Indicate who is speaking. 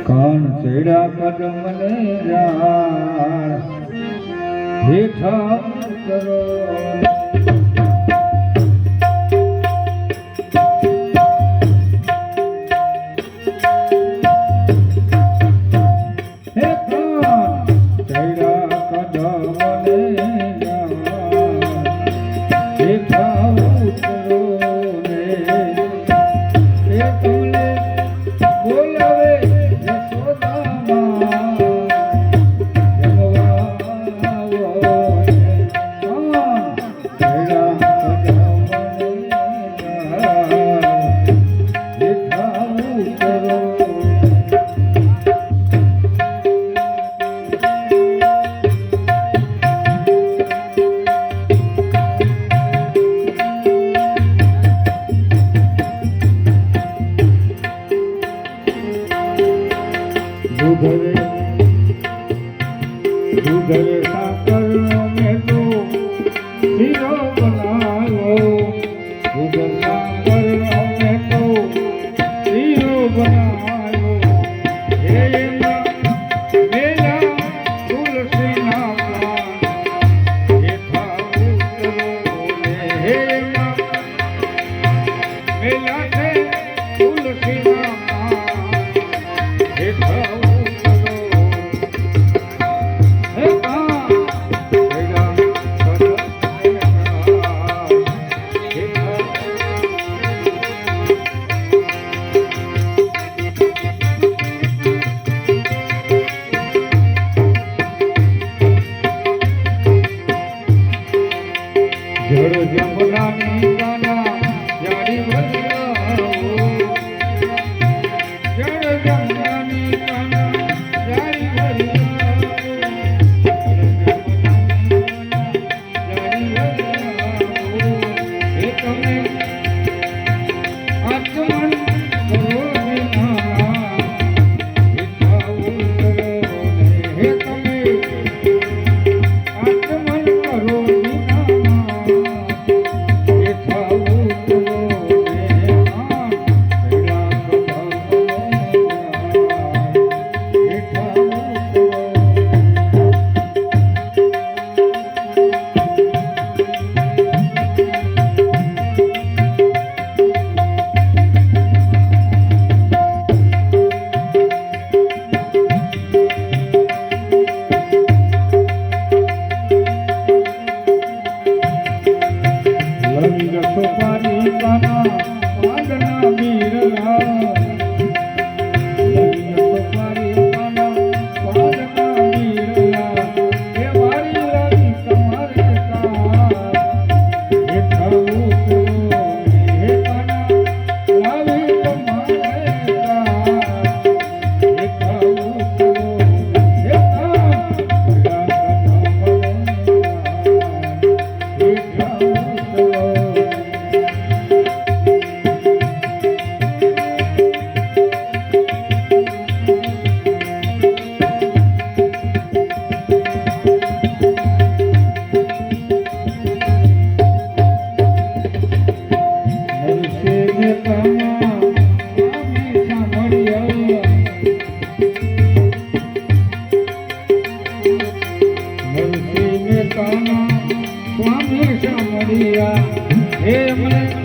Speaker 1: કાન ચડ્યા કદમને જાણ હેઠા કરો दूधरे साकर में तो हीरो बना लो दूधर साकर में तो हीरो बना लो हे मेरा तुलसी नामा हे मेरा तुलसी नामा हे जड़ जमुना गाना जारी जड़ जमुना गाना जारी आत्मन करो हे तमे आत्मन करो सुपारी पाना वादना मीरला सुपारी पाना वादना मीरला ये वारी लागी तुम्हारे का ये खाऊ तो हे पाना लावी तुम्हारे का ये खाऊ तो हे स्वामी सामरिया हे मन